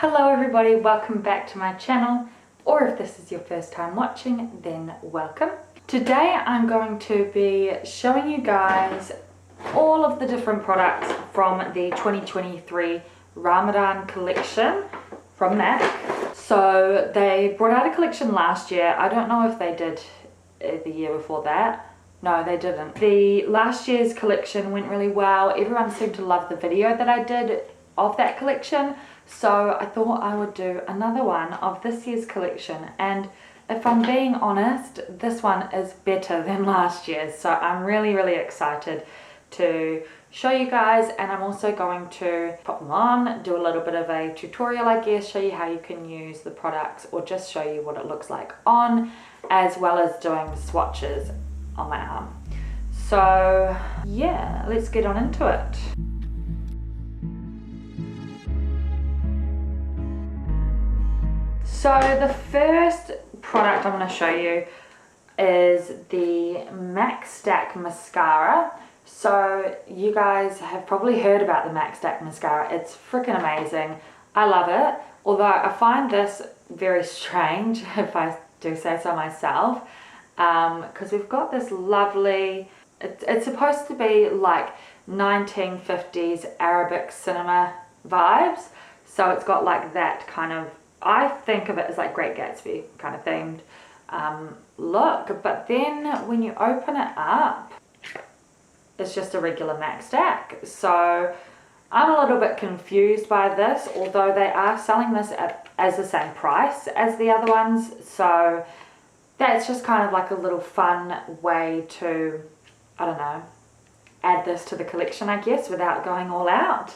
Hello everybody, welcome back to my channel, or if this is your first time watching, then welcome. Today I'm going to be showing you guys all of the different products from the 2023 Ramadan collection from MAC. So they brought out a collection last year. I don't know if they did the year before that. No, they didn't. The last year's collection went really well. Everyone seemed to love the video that I did of that collection. So I thought I would do another one of this year's collection, and if I'm being honest, this one is better than last year's. So I'm really excited to show you guys, and I'm also going to pop them on, do a little bit of a tutorial, I guess, show you how you can use the products, or just show you what it looks like on, as well as doing swatches on my arm. So yeah, let's get on into it. So the first product I'm going to show you is the MAC Stack Mascara. So you guys have probably heard about the MAC Stack Mascara. It's freaking amazing. I love it. Although I find this very strange, if I do say so myself, because we've got this lovely, it's supposed to be like 1950s Arabic cinema vibes. So it's got like that kind of, I think of it as like Great Gatsby kind of themed look, but then when you open it up, it's just a regular MAC Stack. So I'm a little bit confused by this, although they are selling this as the same price as the other ones. So that's just kind of like a little fun way to, I don't know, add this to the collection, I guess, without going all out.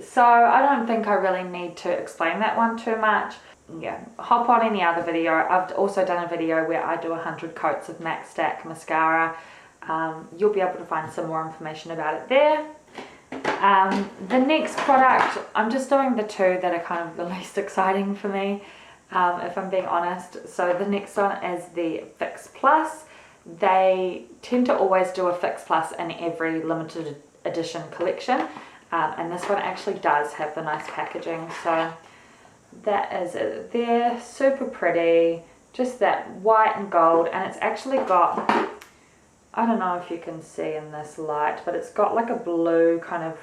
So I don't think I really need to explain that one too much. Yeah, hop on any other video. I've also done a video where I do 100 coats of MAC Stack Mascara. You'll be able to find some more information about it there. The next product, I'm just doing the two that are kind of the least exciting for me, if I'm being honest. So the next one is the Fix Plus. They tend to always do a Fix Plus in every limited edition collection. And this one actually does have the nice packaging, so that is it there. Super pretty, just that white and gold, and it's actually got, I don't know if you can see in this light, but it's got like a blue kind of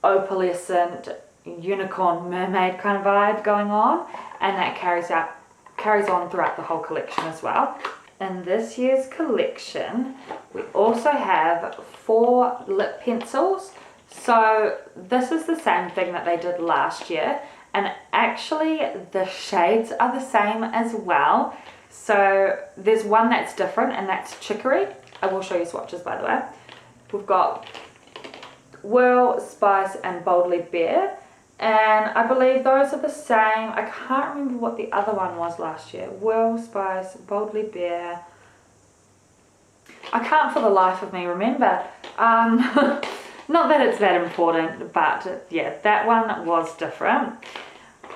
opalescent unicorn mermaid kind of vibe going on, and that carries on throughout the whole collection as well. In this year's collection, we also have 4 lip pencils. So this is the same thing that they did last year, and actually the shades are the same as well. So there's one that's different, and that's Chicory. I will show you swatches, by the way. We've got Whirl, Spice and Boldly Bare, and I believe those are the same. I can't remember what the other one was last year. Whirl, Spice, Boldly Bare. I can't for the life of me remember. Not that it's that important, but yeah, that one was different.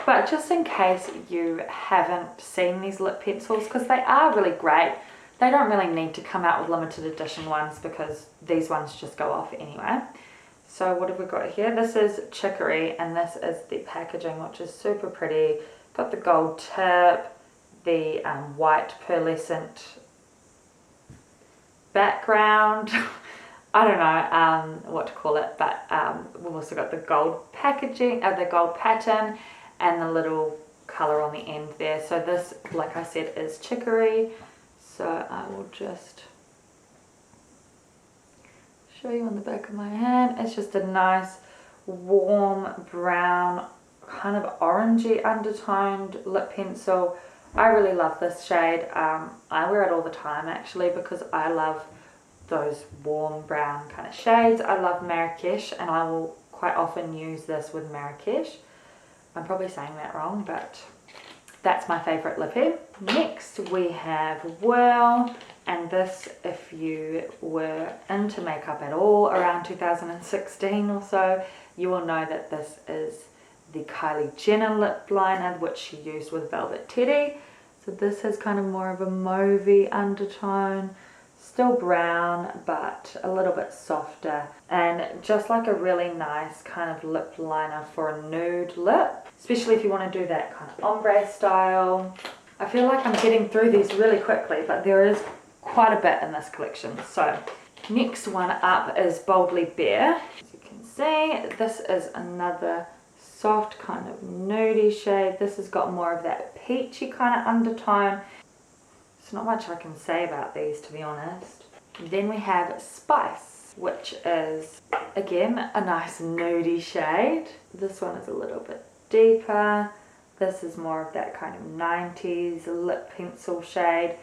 But just in case you haven't seen these lip pencils, because they are really great, they don't really need to come out with limited edition ones because these ones just go off anyway. So what have we got here? This is Chicory, and this is the packaging, which is super pretty. Got the gold tip, the white pearlescent background. I don't know what to call it, but we've also got the gold packaging, the gold pattern, and the little colour on the end there. So this, like I said, is Chicory. So I will just show you on the back of my hand. It's just a nice warm brown, kind of orangey undertoned lip pencil. I really love this shade. I wear it all the time actually, because I love those warm brown kind of shades. I love Marrakesh, and I will quite often use this with Marrakesh. I'm probably saying that wrong, but that's my favourite lippy. Next we have Whirl, and this, if you were into makeup at all around 2016 or so, you will know that this is the Kylie Jenner lip liner, which she used with Velvet Teddy. So this has kind of more of a mauvey undertone. Still brown, but a little bit softer, and just like a really nice kind of lip liner for a nude lip, especially if you want to do that kind of ombre style. I feel like I'm getting through these really quickly, but there is quite a bit in this collection. So next one up is Boldly Bare. As you can see, this is another soft kind of nudie shade. This has got more of that peachy kind of undertone. There's not much I can say about these, to be honest. Then we have Spice, which is again a nice nudie shade. This one is a little bit deeper. This is more of that kind of 90s lip pencil shade.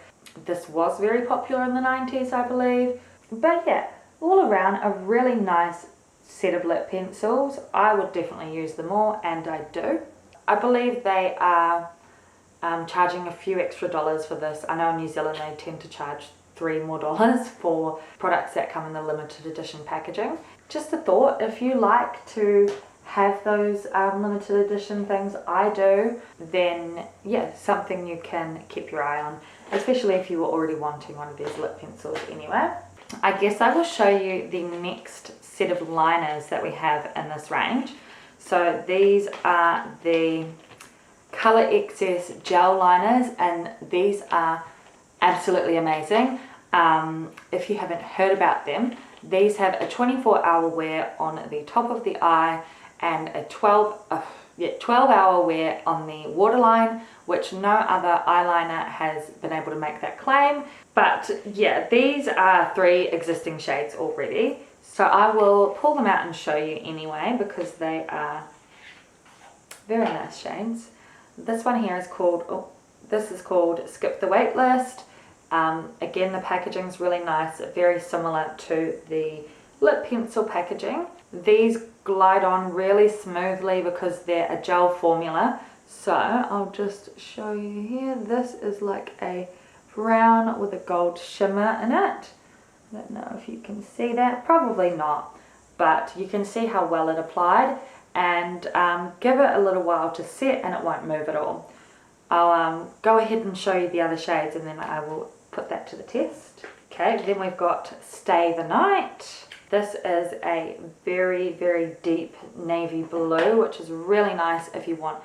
This was very popular in the 90s, I believe. But yeah, all around a really nice set of lip pencils. I would definitely use them all, and I do. I believe they are charging a few extra dollars for this. I know in New Zealand they tend to charge $3 more for products that come in the limited edition packaging. Just a thought, if you like to have those limited edition things, I do, then yeah, something you can keep your eye on, especially if you were already wanting one of these lip pencils anyway. I guess I will show you the next set of liners that we have in this range. So these are the Color Excess gel liners, and these are absolutely amazing. If you haven't heard about them, these have a 24-hour wear on the top of the eye and a 12-hour wear on the waterline, which no other eyeliner has been able to make that claim. But yeah, these are 3 existing shades already, so I will pull them out and show you anyway, because they are very nice shades. This one here is called, this is called Skip the Waitlist. Again, the packaging is really nice, very similar to the lip pencil packaging. These glide on really smoothly because they're a gel formula. So I'll just show you here. This is like a brown with a gold shimmer in it. I don't know if you can see that, probably not, but you can see how well it applied. And give it a little while to set and it won't move at all. I'll go ahead and show you the other shades, and then I will put that to the test. Okay, then we've got Stay the Night. This is a very, very deep navy blue, which is really nice if you want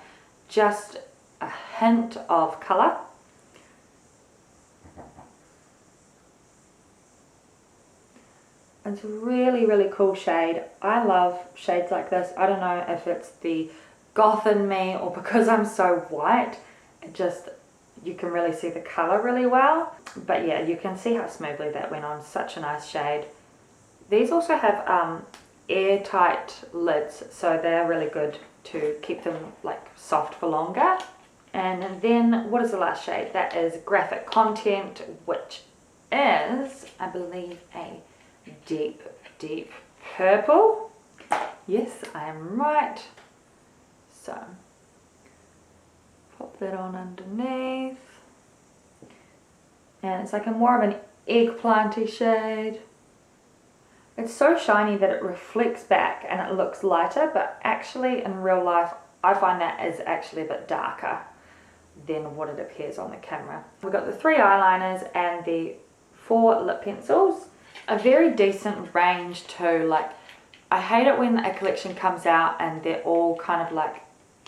just a hint of colour. It's a really, really cool shade. I love shades like this. I don't know if it's the goth in me or because I'm so white. It just, you can really see the colour really well. But yeah, you can see how smoothly that went on. Such a nice shade. These also have airtight lids, so they're really good to keep them like soft for longer. And then, what is the last shade? That is Graphic Content, which is, I believe, a deep, deep purple. Yes, I am right. So, pop that on underneath. And it's like a more of an eggplanty shade. It's so shiny that it reflects back and it looks lighter, but actually in real life I find that is actually a bit darker than what it appears on the camera. We've got the 3 eyeliners and the 4 lip pencils. A very decent range too. Like, I hate it when a collection comes out and they're all kind of like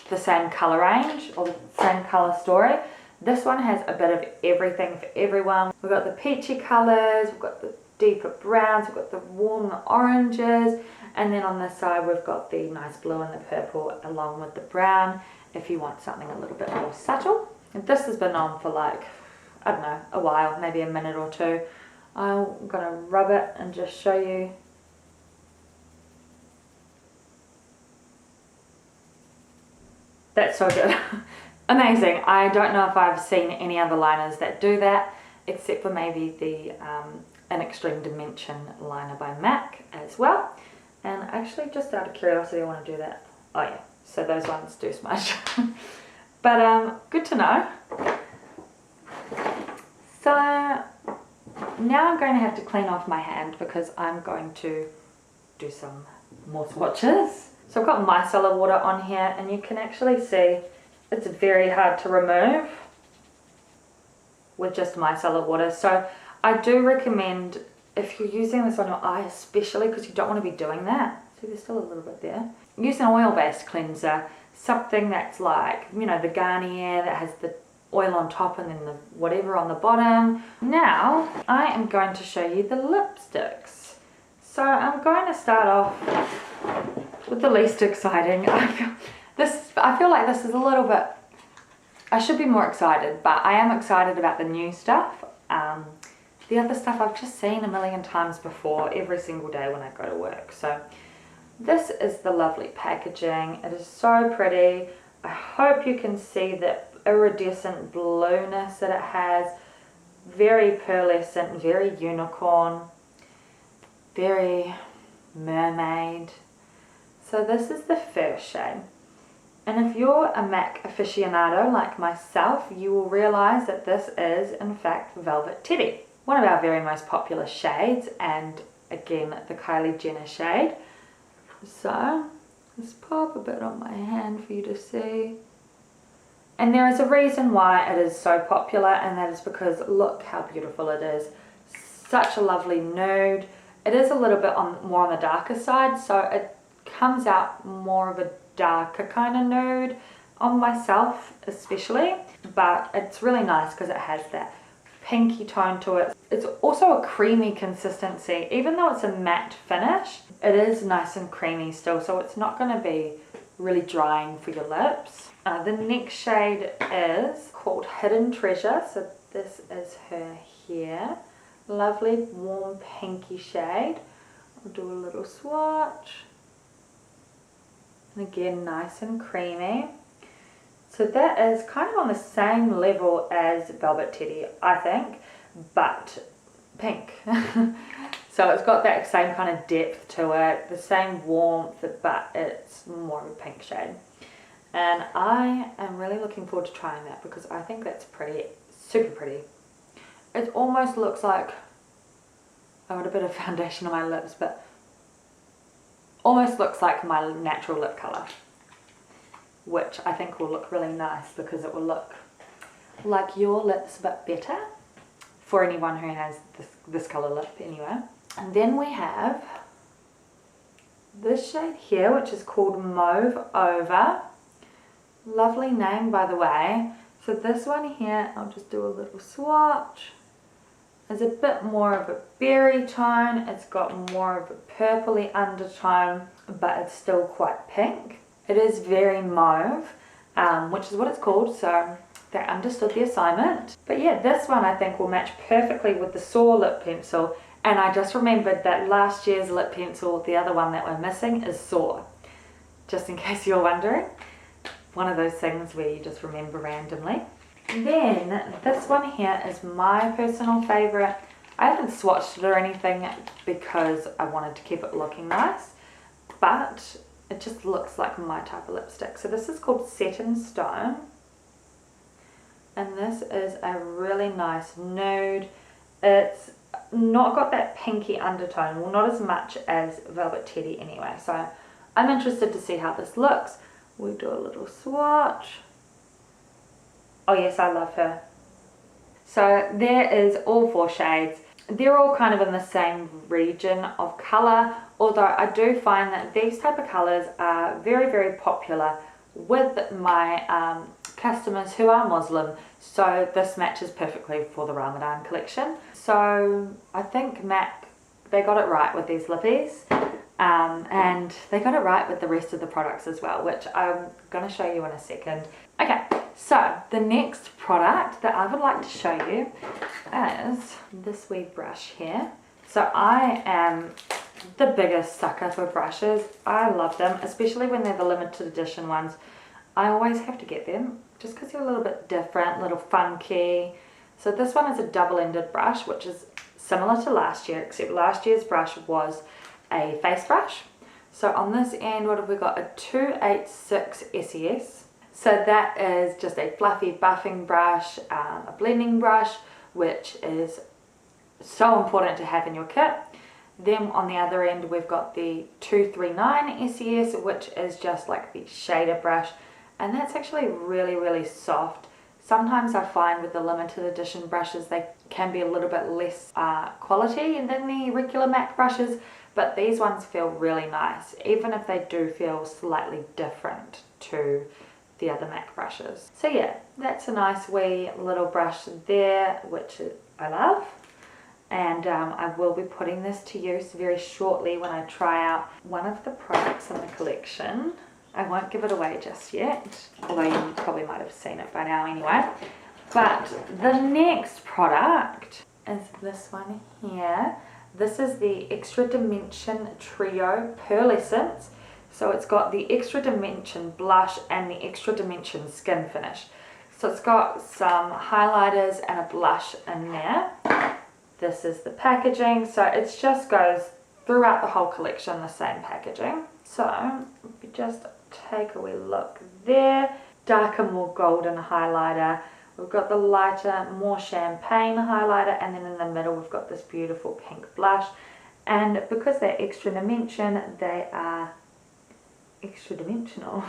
the same colour range or the same colour story. This one has a bit of everything for everyone. We've got the peachy colours, we've got the deeper browns, we've got the warm oranges, and then on this side we've got the nice blue and the purple along with the brown if you want something a little bit more subtle. And this has been on for like, I don't know, a while, maybe a minute or two. I'm going to rub it and just show you. That's so good. Amazing. I don't know if I've seen any other liners that do that, except for maybe the An Extreme Dimension liner by MAC as well. And actually, just out of curiosity, I want to do that. Oh yeah, so those ones do smudge. But good to know. So now I'm going to have to clean off my hand because I'm going to do some more swatches. So I've got micellar water on here, and you can actually see it's very hard to remove with just micellar water. So I do recommend, if you're using this on your eye especially, because you don't want to be doing that, see there's still a little bit there, use an oil-based cleanser, something that's like, you know, the Garnier that has the oil on top and then the whatever on the bottom. Now I am going to show you the lipsticks. So I'm going to start off with the least exciting. I feel like this is a little bit, I should be more excited, but I am excited about the new stuff. The other stuff I've just seen a million times before every single day when I go to work. So this is the lovely packaging. It is so pretty. I hope you can see the iridescent blueness that it has. Very pearlescent, very unicorn, very mermaid. So this is the first shade. And if you're a MAC aficionado like myself, you will realize that this is in fact Velvet Teddy, one of our very most popular shades, and again the Kylie Jenner shade. So let's pop a bit on my hand for you to see. And there is a reason why it is so popular, and that is because look how beautiful it is. Such a lovely nude. It is a little bit more on the darker side, so it comes out more of a darker kind of nude on myself especially, but it's really nice because it has that pinky tone to it. It's also a creamy consistency. Even though it's a matte finish, it is nice and creamy still, so it's not going to be really drying for your lips. The next shade is called Hidden Treasure, so this is her here. Lovely warm pinky shade. I'll do a little swatch. And again, nice and creamy. So that is kind of on the same level as Velvet Teddy, I think, but pink. So it's got that same kind of depth to it, the same warmth, but it's more of a pink shade. And I am really looking forward to trying that because I think that's pretty, super pretty. It almost looks like, I got a bit of foundation on my lips, but almost looks like my natural lip colour, which I think will look really nice because it will look like your lips but better for anyone who has this colour lip anyway. And then we have this shade here, which is called Mauve Over. Lovely name, by the way. So this one here, I'll just do a little swatch. It's a bit more of a berry tone. It's got more of a purpley undertone, but it's still quite pink. It is very mauve, which is what it's called, so they understood the assignment. But yeah, this one I think will match perfectly with the Soar lip pencil. And I just remembered that last year's lip pencil, the other one that we're missing, is Soar. Just in case you're wondering. One of those things where you just remember randomly. Then this one here is my personal favourite. I haven't swatched it or anything because I wanted to keep it looking nice, but it just looks like my type of lipstick. So this is called Set in Stone, and this is a really nice nude. It's not got that pinky undertone, well, not as much as Velvet Teddy anyway, so I'm interested to see how this looks. We'll do a little swatch. Oh yes, I love her. So there is all 4 shades. They're all kind of in the same region of colour, although I do find that these type of colours are very, very popular with my customers who are Muslim. So this matches perfectly for the Ramadan collection. So I think MAC, they got it right with these lippies. And they got it right with the rest of the products as well, which I'm going to show you in a second. Okay, so the next product that I would like to show you is this wee brush here. So I am the biggest sucker for brushes. I love them, especially when they're the limited edition ones. I always have to get them just because they're a little bit different, a little funky. So this one is a double-ended brush, which is similar to last year, except last year's brush was a face brush. So on this end, what have we got? A 286 SES. So that is just a fluffy buffing brush, a blending brush, which is so important to have in your kit. Then on the other end, we've got the 239 SES, which is just like the shader brush, and that's actually really, really soft. Sometimes I find with the limited edition brushes they can be a little bit less quality than the regular MAC brushes, but these ones feel really nice, even if they do feel slightly different to the other MAC brushes. So yeah, that's a nice wee little brush there, which I love. And I will be putting this to use very shortly when I try out one of the products in the collection. I won't give it away just yet, although you probably might have seen it by now anyway. But the next product is this one here. This is the Extra Dimension Trio Pearlescence. So it's got the Extra Dimension blush and the Extra Dimension skin finish. So it's got some highlighters and a blush in there. This is the packaging. So it just goes throughout the whole collection, the same packaging. So if you just take a wee look there. Darker, more golden highlighter. We've got the lighter, more champagne highlighter, and then in the middle we've got this beautiful pink blush. And because they're extra dimension, they are extra dimensional.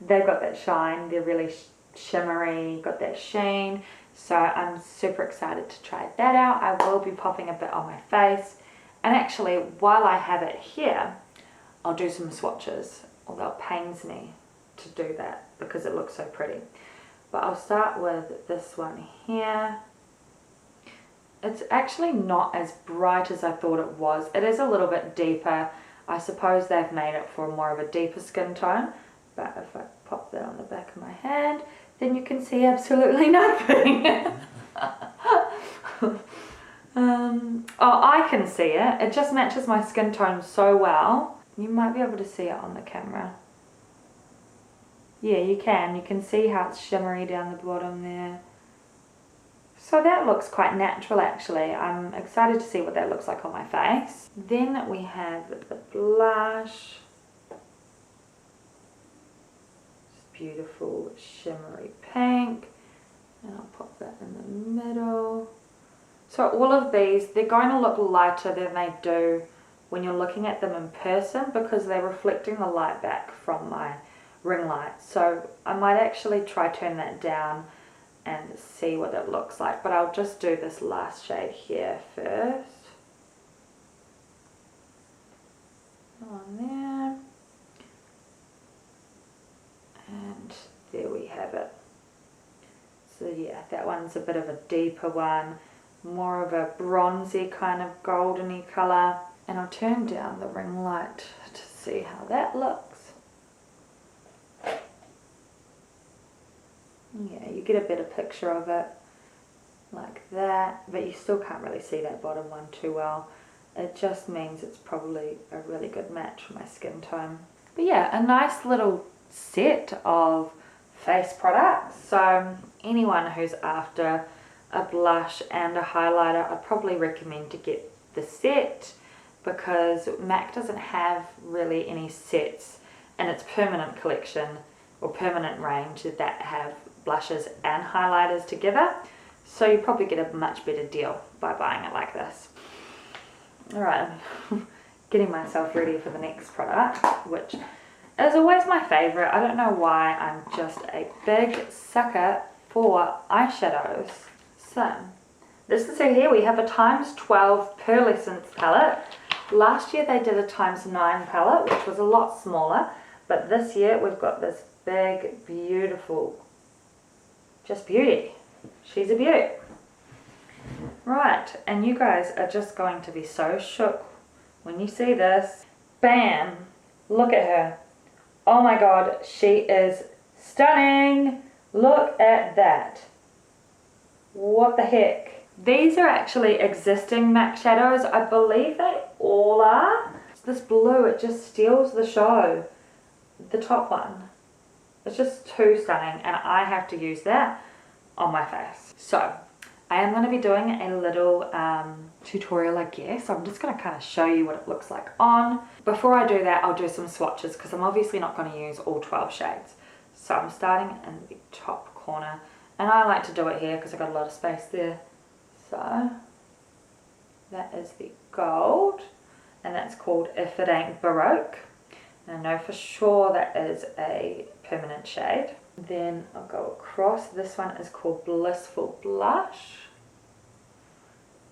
They've got that shine, they're really shimmery, got that sheen. So I'm super excited to try that out. I will be popping a bit on my face. And actually, while I have it here, I'll do some swatches, although it pains me to do that because it looks so pretty. But I'll start with this one here. It's actually not as bright as I thought it was. It is a little bit deeper. I suppose they've made it for more of a deeper skin tone. But if I pop that on the back of my hand, then you can see absolutely nothing. Oh, I can see it. It just matches my skin tone so well. You might be able to see it on the camera. Yeah, you can. You can see how it's shimmery down the bottom there. So that looks quite natural actually. I'm excited to see what that looks like on my face. Then we have the blush. Beautiful shimmery pink. And I'll pop that in the middle. So all of these, they're going to look lighter than they do when you're looking at them in person because they're reflecting the light back from my ring light. So I might actually try turn that down and see what it looks like, but I'll just do this last shade here first. On there, and there we have it. So yeah, that one's a bit of a deeper one, more of a bronzy kind of goldeny colour. And I'll turn down the ring light to see how that looks. Yeah, you get a better picture of it like that, but you still can't really see that bottom one too well. It just means it's probably a really good match for my skin tone. But yeah, a nice little set of face products. So anyone who's after a blush and a highlighter, I'd probably recommend to get the set because MAC doesn't have really any sets in its permanent collection or permanent range that have blushes and highlighters together, so you probably get a much better deal by buying it like this. Alright, getting myself ready for the next product, which is always my favourite. I don't know why, I'm just a big sucker for eyeshadows. So, this is here, we have a x12 Pearlescence palette. Last year they did a x9 palette, which was a lot smaller, but this year we've got this big, beautiful, just beauty. She's a beauty. Right, and you guys are just going to be so shook when you see this. Bam! Look at her. Oh my god, she is stunning! Look at that. What the heck? These are actually existing MAC shadows. I believe they all are. This blue, it just steals the show. The top one. It's just too stunning and I have to use that on my face. So I am going to be doing a little tutorial, I guess. I'm just going to kind of show you what it looks like on. Before I do that, I'll do some swatches because I'm obviously not going to use all 12 shades. So I'm starting in the top corner and I like to do it here because I've got a lot of space there. So that is the gold and that's called If It Ain't Baroque. And I know for sure that is a permanent shade. Then I'll go across. This one is called Blissful Blush.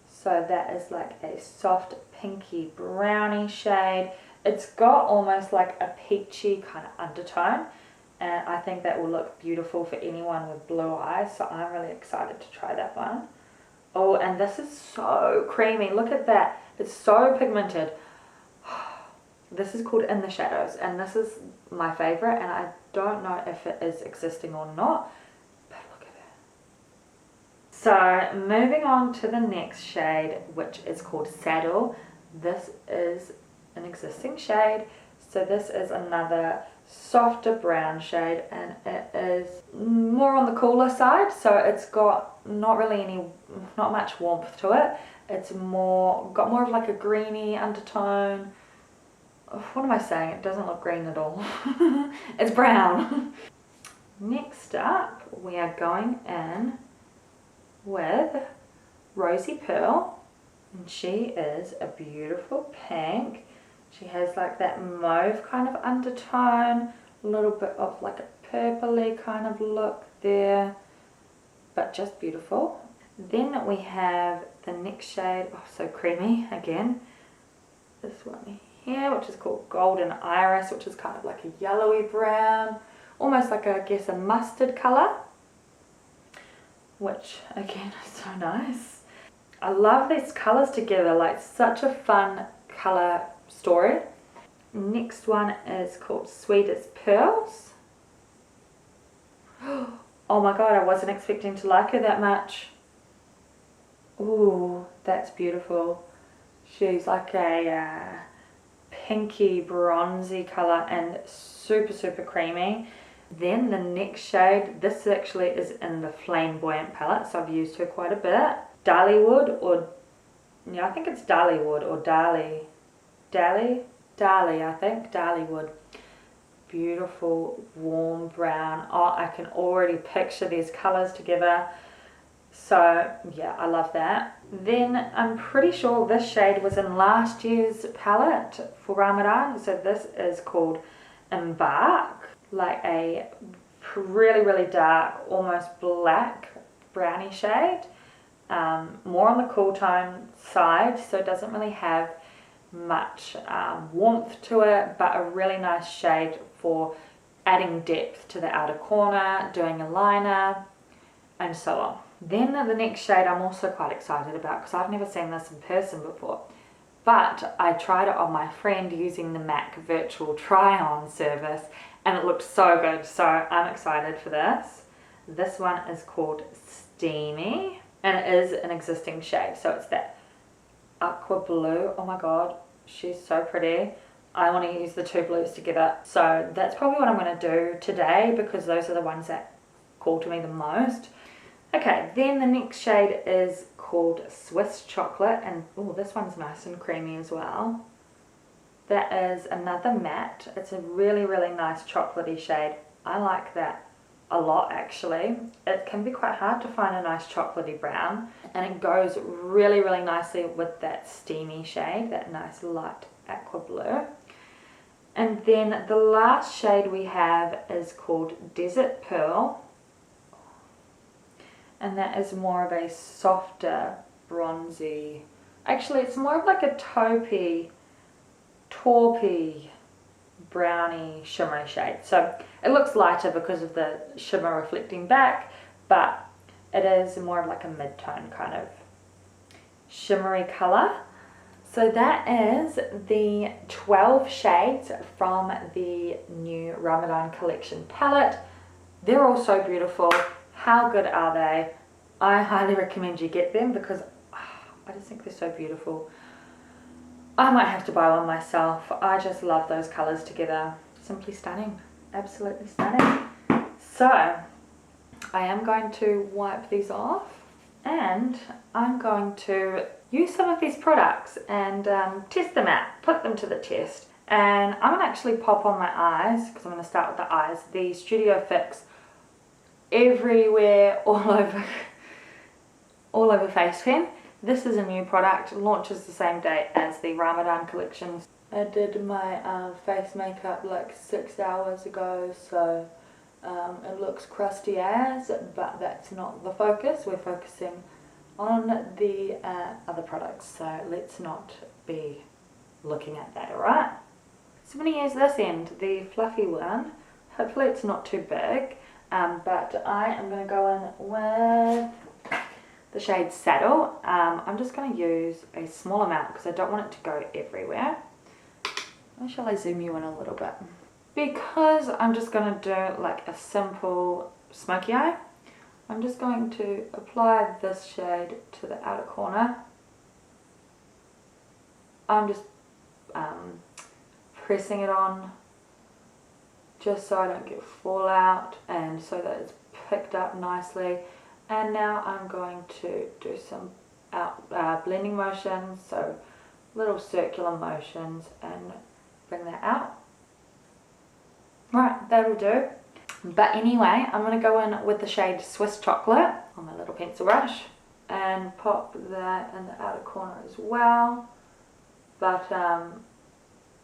So that is like a soft pinky brownie shade. It's got almost like a peachy kind of undertone, and I think that will look beautiful for anyone with blue eyes, so I'm really excited to try that one. Oh, and this is so creamy. Look at that. It's so pigmented. This is called In the Shadows, and this is my favorite, and I don't know if it is existing or not, but look at it. So moving on to the next shade, which is called Saddle. This is an existing shade, so this is another softer brown shade, and it is more on the cooler side, so it's got not much warmth to it. It's got more of like a greeny undertone. What am I saying? It doesn't look green at all. It's brown. Next up, we are going in with Rosy Pearl, and she is a beautiful pink. She has like that mauve kind of undertone, a little bit of like a purpley kind of look there, but just beautiful. Then we have the next shade, oh so creamy again, this one here, which is called Golden Iris, which is kind of like a yellowy brown, almost like I guess a mustard colour, which again is so nice. I love these colours together, like such a fun colour story. Next one is called Sweet as Pearls. Oh my god, I wasn't expecting to like her that much. Ooh, that's beautiful. She's like a pinky bronzy colour and super creamy. Then the next shade, this actually is in the Flamboyant palette, so I've used her quite a bit. Dollywood, or yeah, I think it's Dollywood or Dali, I think, Dollywood. Beautiful warm brown. Oh, I can already picture these colours together. So yeah, I love that. Then I'm pretty sure this shade was in last year's palette for Ramadan. So this is called Embark, like a really dark, almost black brownie shade. More on the cool tone side, so it doesn't really have much warmth to it, but a really nice shade for adding depth to the outer corner, doing a liner, and so on. Then the next shade I'm also quite excited about, because I've never seen this in person before, but I tried it on my friend using the MAC virtual try-on service, and it looked so good, so I'm excited for this. This one is called Steamy, and it is an existing shade, so it's that aqua blue. Oh my god, she's so pretty. I want to use the two blues together, so that's probably what I'm going to do today, because those are the ones that call to me the most. Okay, then the next shade is called Swiss Chocolate, and oh, this one's nice and creamy as well. That is another matte. It's a really nice chocolatey shade. I like that a lot actually. It can be quite hard to find a nice chocolatey brown, and it goes really nicely with that steamy shade, that nice light aqua blue. And then the last shade we have is called Desert Pearl, and that is more of a softer bronzy, actually it's more of like a taupey brownie shimmery shade. So it looks lighter because of the shimmer reflecting back, but it is more of like a mid-tone kind of shimmery color. So that is the 12 shades from the new Ramadan Collection palette. They're all so beautiful. How good are they? I highly recommend you get them, because I just think they're so beautiful. I might have to buy one myself. I just love those colors together. Simply stunning. Absolutely stunning. So I am going to wipe these off, and I'm going to use some of these products and test them out, put them to the test. And I'm going to actually pop on my eyes, because I'm going to start with the eyes, the Studio Fix Everywhere all over face cream. This is a new product, launches the same day as the Ramadan Collection. I did my face makeup like 6 hours ago, so It looks crusty as, but that's not the focus. We're focusing on the other products, so let's not be looking at that, alright? So I'm going to use this end, the fluffy one. Hopefully it's not too big, but I am going to go in with the shade Saddle. I'm just going to use a small amount because I don't want it to go everywhere. Or shall I zoom you in a little bit? Because I'm just going to do like a simple smoky eye, I'm just going to apply this shade to the outer corner. I'm just pressing it on just so I don't get fallout and so that it's picked up nicely. And now I'm going to do some blending motions, so little circular motions, and bring that out. Right, that'll do. But anyway, I'm going to go in with the shade Swiss Chocolate on my little pencil brush and pop that in the outer corner as well. But I'm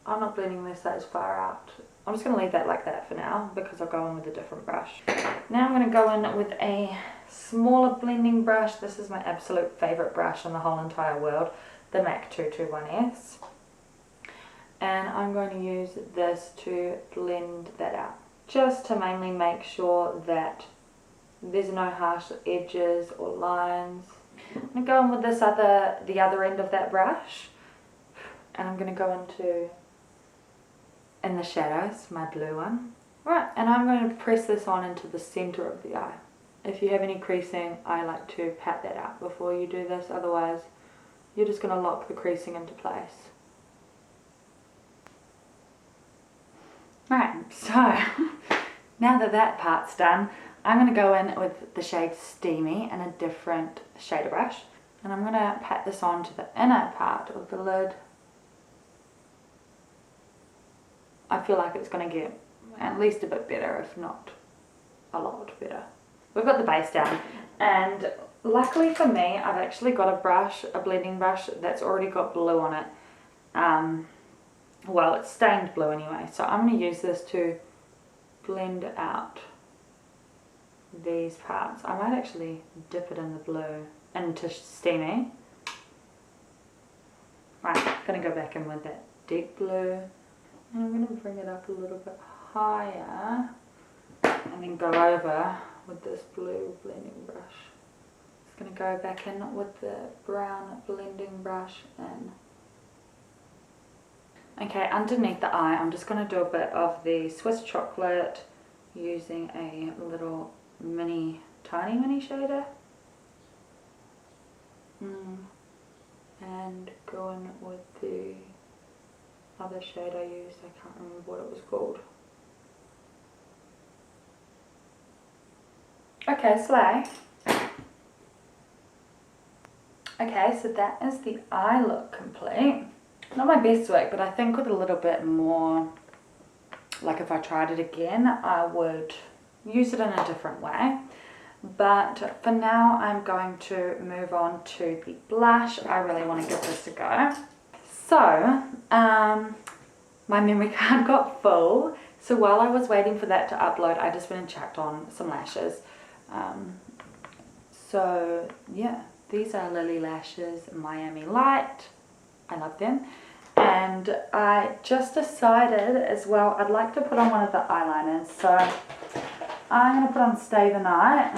not blending this as far out. I'm just going to leave that like that for now because I'll go in with a different brush. Now I'm going to go in with a smaller blending brush. This is my absolute favourite brush in the whole entire world, the MAC 221S. And I'm going to use this to blend that out, just to mainly make sure that there's no harsh edges or lines. I'm going to go in with this the other end of that brush, and I'm going to go in the shadows, my blue one. Right, and I'm going to press this on into the centre of the eye. If you have any creasing, I like to pat that out before you do this, otherwise you're just going to lock the creasing into place. Right, so now that that part's done, I'm going to go in with the shade Steamy and a different shader brush, and I'm going to pat this on to the inner part of the lid. I feel like it's going to get at least a bit better, if not a lot better. We've got the base down, and luckily for me, I've actually got a blending brush that's already got blue on it. Well, it's stained blue anyway, so I'm going to use this to blend out these parts. I might actually dip it in the blue into Steamy. Right, I'm going to go back in with that deep blue, and I'm going to bring it up a little bit higher and then go over with this blue blending brush. Just going to go back in with the brown blending brush and okay, underneath the eye, I'm just going to do a bit of the Swiss Chocolate using a little tiny mini shader. And go in with the other shade I used, I can't remember what it was called. Okay, slay. Okay, so that is the eye look complete. Not my best work, but I think with a little bit more, like if I tried it again, I would use it in a different way. But for now, I'm going to move on to the blush. I really want to give this a go. So, my memory card got full. So while I was waiting for that to upload, I just went and chucked on some lashes. So yeah, these are Lily Lashes Miami Light. I love them. And I just decided as well, I'd like to put on one of the eyeliners. So I'm going to put on Stay the Night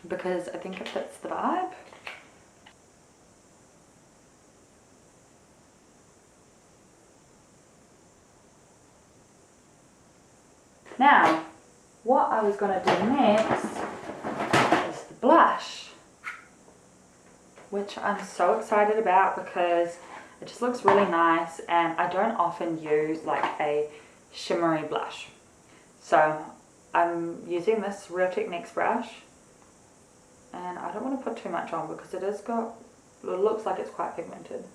because I think it fits the vibe. Now, what I was going to do next is the blush, which I'm so excited about because it just looks really nice, and I don't often use like a shimmery blush. So I'm using this Real Techniques brush, and I don't want to put too much on because it looks like it's quite pigmented.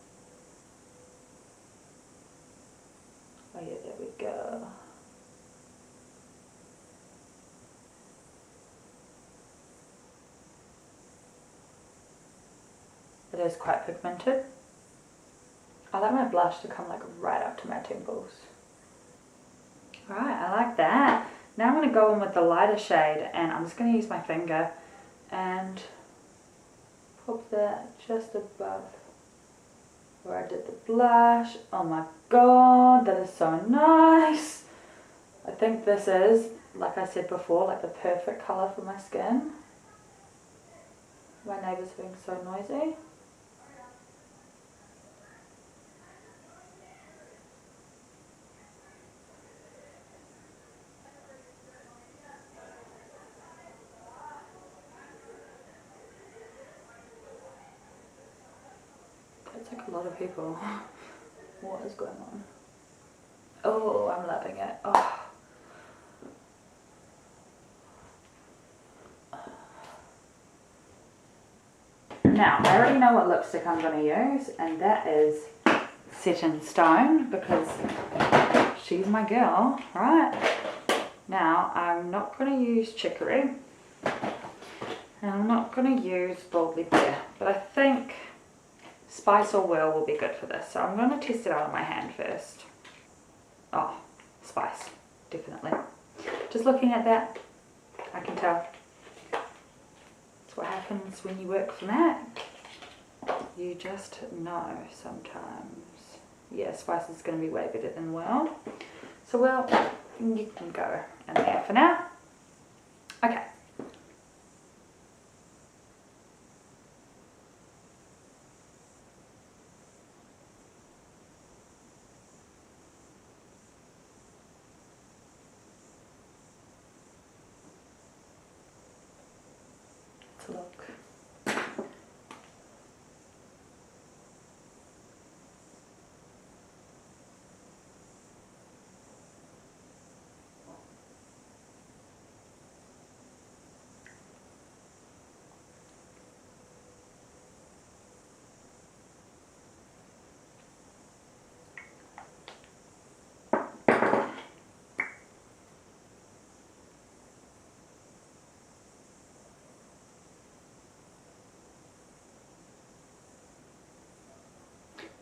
Oh yeah, there we go. It is quite pigmented. I like my blush to come like right up to my temples. Right, I like that. Now I'm going to go in with the lighter shade, and I'm just going to use my finger and pop that just above where I did the blush. Oh my god, that is so nice. I think this is, like I said before, like the perfect colour for my skin. My neighbour's being so noisy. That's like a lot of people. What is going on? Oh, I'm loving it. Oh. Now, I already know what lipstick I'm going to use, and that is Set in Stone, because she's my girl, right? Now, I'm not going to use Chicory, and I'm not going to use Boldly Bare, but I think Spice or Whirl will be good for this, so I'm going to test it out on my hand first. Oh, Spice, definitely. Just looking at that, I can tell. That's what happens when you work for MAC. You just know sometimes. Yeah, Spice is going to be way better than Whirl. So Whirl, you can go in there for now. Okay. Let's look.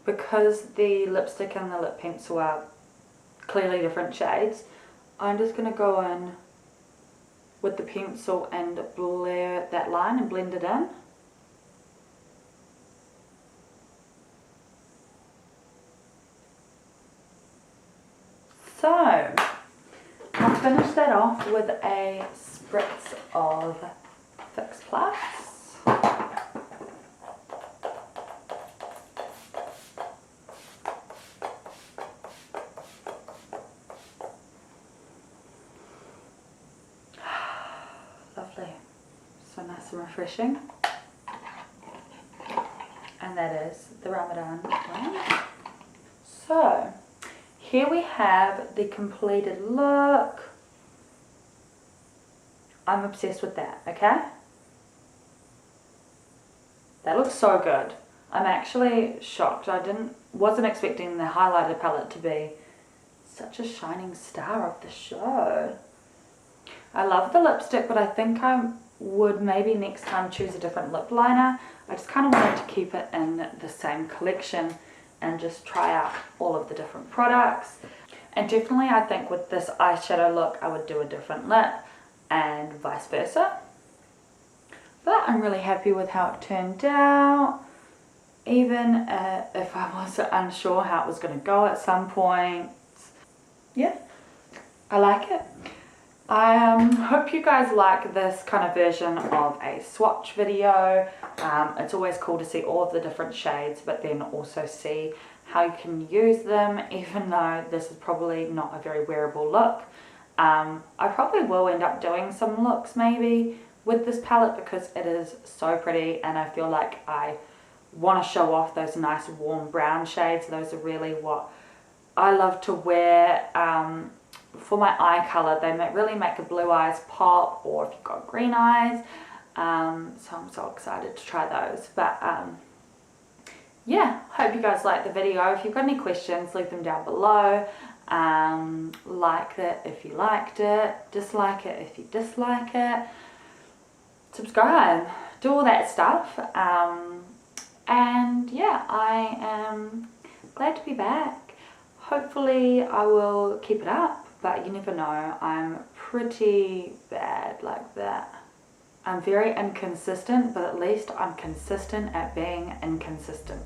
Because the lipstick and the lip pencil are clearly different shades, I'm just going to go in with the pencil and blur that line and blend it in. So, I'll finish that off with a spritz of Fix Plus. Lovely. So nice and refreshing. And that is the Ramadan one. So, here we have the completed look. I'm obsessed with that, okay? That looks so good. I'm actually shocked. I wasn't expecting the highlighter palette to be such a shining star of the show. I love the lipstick, but I think I would maybe next time choose a different lip liner. I just kind of wanted to keep it in the same collection and just try out all of the different products. And definitely I think with this eyeshadow look I would do a different lip and vice versa. But I'm really happy with how it turned out. Even if I was unsure how it was going to go at some point. Yeah, I like it. I hope you guys like this kind of version of a swatch video. It's always cool to see all of the different shades, but then also see how you can use them, even though this is probably not a very wearable look. I probably will end up doing some looks maybe with this palette because it is so pretty, and I feel like I want to show off those nice warm brown shades. Those are really what I love to wear. For my eye colour, they really make the blue eyes pop, or if you've got green eyes. So I'm so excited to try those. But yeah, hope you guys liked the video. If you've got any questions, leave them down below. Like it if you liked it, dislike it if you dislike it, subscribe, do all that stuff. And yeah, I am glad to be back. Hopefully I will keep it up. but you never know. I'm pretty bad like that. I'm very inconsistent, but at least I'm consistent at being inconsistent.